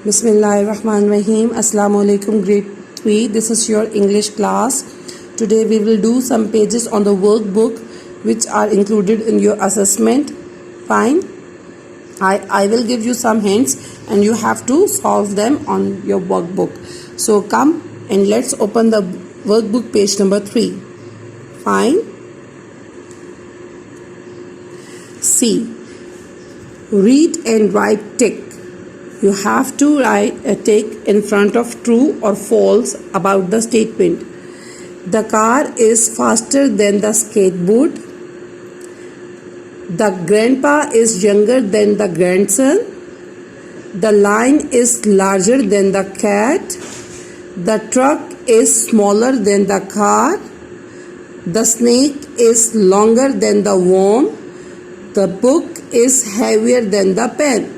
Bismillahirrahmanirrahim. Assalamu alaikum, grade 3. This is your English class. Today we will do some pages on the workbook which are included in your assessment. Fine. I will give you some hints and you have to solve them on your workbook. So come and let's open the workbook, page number 3. Fine. C. Read and write tick. You have to write a tick in front of true or false about the statement. The car is faster than the skateboard. The grandpa is younger than the grandson. The lion is larger than the cat. The truck is smaller than the car. The snake is longer than the worm. The book is heavier than the pen.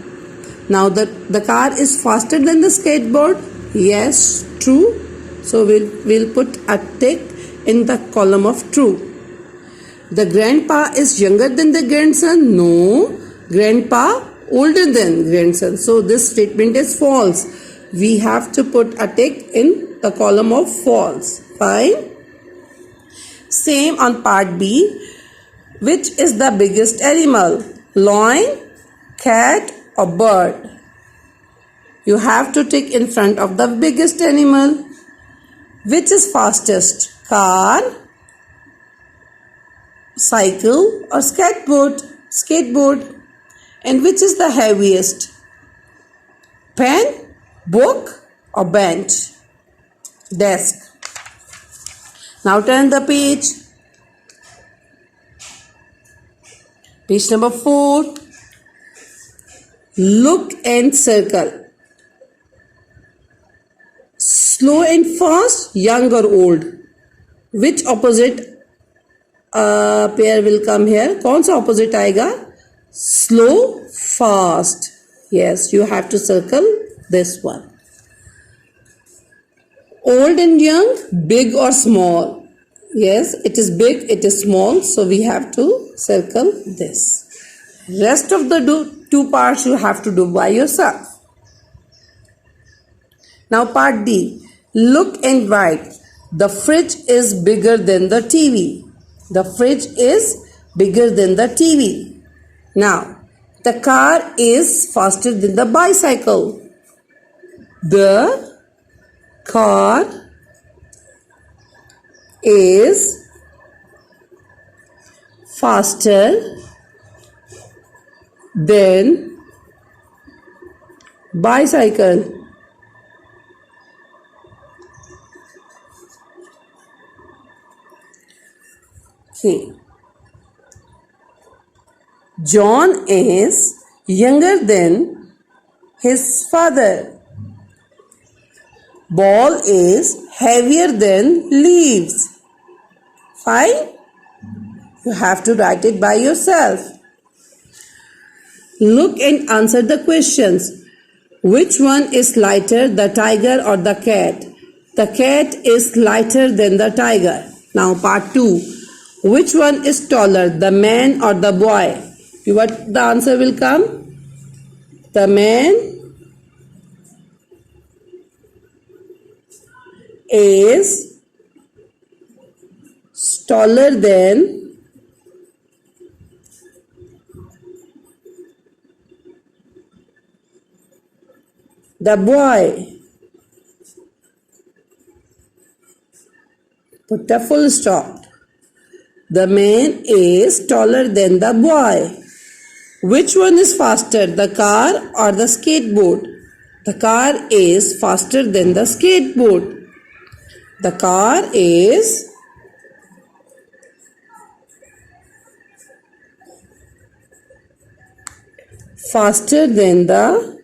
Now the car is faster than the skateboard. Yes, true. So we'll put a tick in the column of true. The grandpa is younger than the grandson. No, grandpa older than grandson. So this statement is false. We have to put a tick in the column of false. Fine. Same on part B. Which is the biggest animal? Lion, cat, or bird? You have to tick in front of the biggest animal. Which is fastest? Car, cycle, or skateboard? And which is the heaviest? Pen, book, or bench? Desk. Now turn the page. Page number 4. Look and circle. Slow and fast, young or old? Which opposite pair will come here? कौन सा opposite आएगा? Slow, fast. Yes, you have to circle this one. Old and young, big or small? Yes, it is big, it is small, so we have to circle this. Rest of the two parts you have to do by yourself. Now part D. Look and write. The fridge is bigger than the TV. The fridge is bigger than the TV. Now, the car is faster than the bicycle. The car is faster than bicycle. Okay. John is younger than his father. Ball is heavier than leaves. Fine? You have to write it by yourself. Look and answer the questions. Which one is lighter, the tiger or the cat? The cat is lighter than the tiger. Now part 2. Which one is taller, the man or the boy? What the answer will come? The man is taller than the boy. Put a full stop. The man is taller than the boy. Which one is faster, the car or the skateboard? The car is faster than the skateboard. The car is faster than the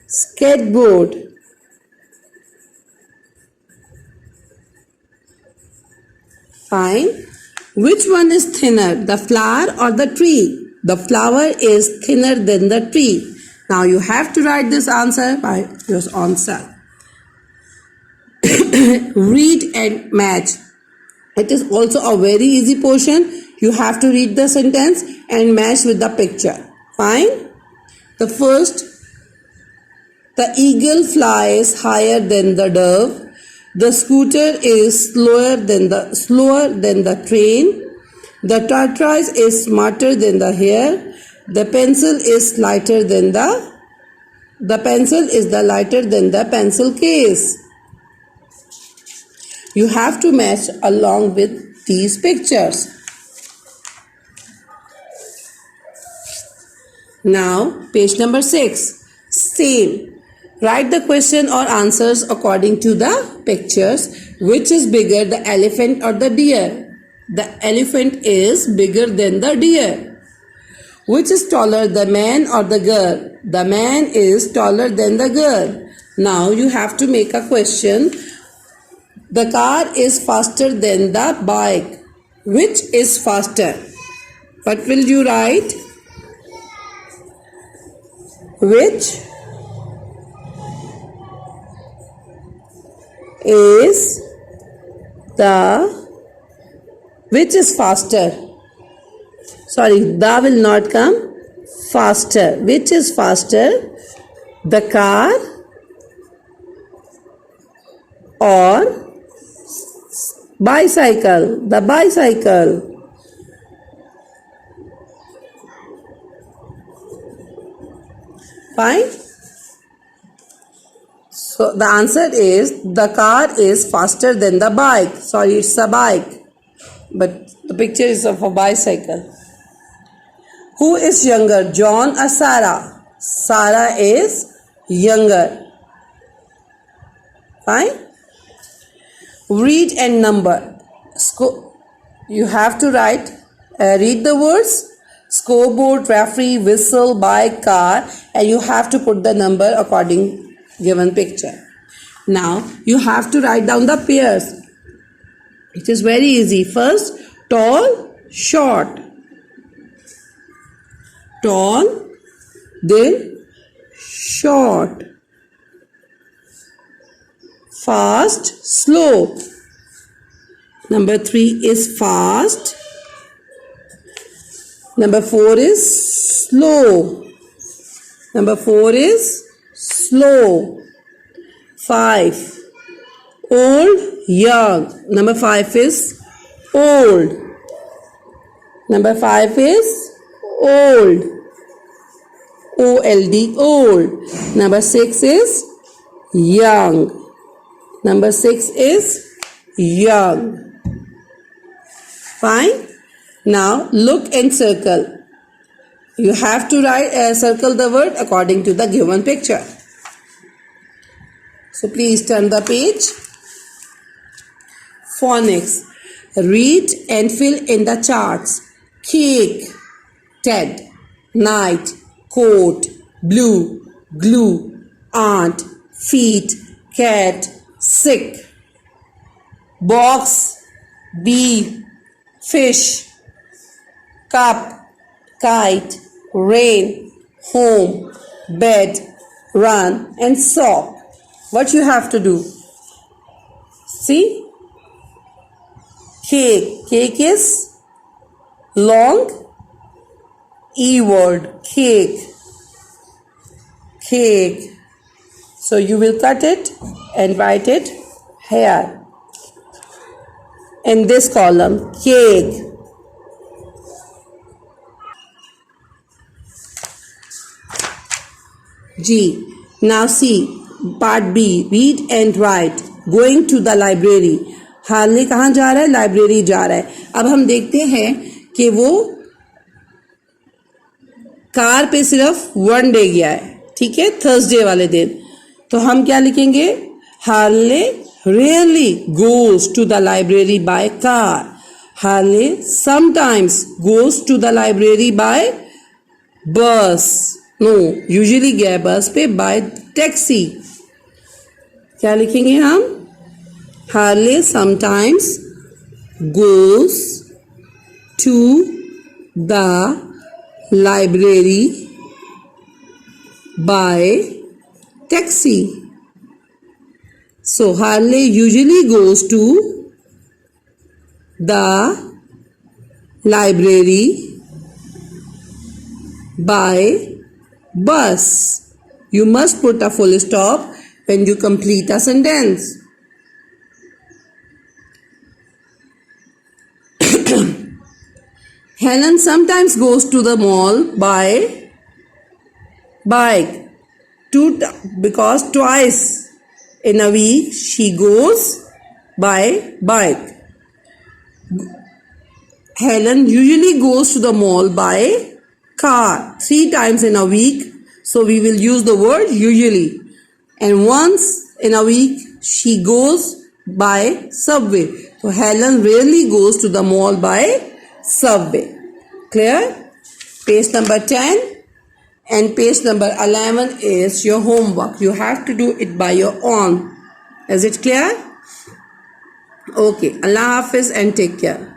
skateboard. Fine. Which one is thinner, the flower or the tree? The flower is thinner than the tree. Now you have to write this answer by your own self. Read and match. It is also a very easy portion. You have to read the sentence and match with the picture. Fine. The first, the eagle flies higher than the dove. The scooter is slower than the train. The tortoise is smarter than the hare. The pencil is lighter than the pencil is the lighter than the pencil case. You have to match along with these pictures. Now, page number 6. Same. Write the question or answers according to the pictures. Which is bigger, the elephant or the deer? The elephant is bigger than the deer. Which is taller, the man or the girl? The man is taller than the girl. Now you have to make a question. The car is faster than the bike. Which is faster? What will you write? Which is faster? Sorry, the will not come. Faster. Which is faster? The car or bicycle? The bicycle. Fine. So the answer is the car is faster than the bike. Sorry, it's a bike. But the picture is of a bicycle. Who is younger, John or Sarah? Sarah is younger. Fine. Read and number. You have to write, read the words. Scoreboard, referee, whistle, bike, car, and you have to put the number according given picture. Now you have to write down the pairs. It is very easy. First, tall, short. Tall, then short. Fast, slow. Number 3 is fast. Number 4 is slow. Number 4 is slow. 5. Old, young. Number 5 is old. Number 5 is old. O-L-D, old. Number 6 is young. Number 6 is young. Fine. Now look and circle. You have to write circle the word according to the given picture. So please turn the page. Phonics. Read and fill in the charts. Cake, Ted, night, coat, blue, glue, aunt, feet, cat, sick, box, bee, fish, cup, kite, rain, home, bed, run, and sock. What you have to do? See? Cake. Cake is long E word. Cake. Cake. So you will cut it and write it here in this column. Cake. G. Now see part B. Read and write. Going to the library. Harley कहाँ जा रहा है? Library जा रहा है. अब हम देखते हैं कि वो कार पे सिर्फ 1 डे गया है. ठीक है, थर्सडे वाले दिन. तो हम क्या लिखेंगे? Harley rarely goes to the library by car. Harley sometimes goes to the library by bus. No, usually गया है बस पे. by taxi. क्या लिखेंगे हम? Harley sometimes goes to the library by taxi. So Harley usually goes to the library by bus. You must put a full stop when you complete a sentence. Helen sometimes goes to the mall by bike. Because twice in a week she goes by bike. Helen usually goes to the mall by car 3 times in a week. So we will use the word usually. And once in a week she goes by subway. So Helen rarely goes to the mall by subway. Clear? Page number 10 and page number 11 is your homework. You have to do it by your own. Is it clear? Okay. Allah Hafiz and take care.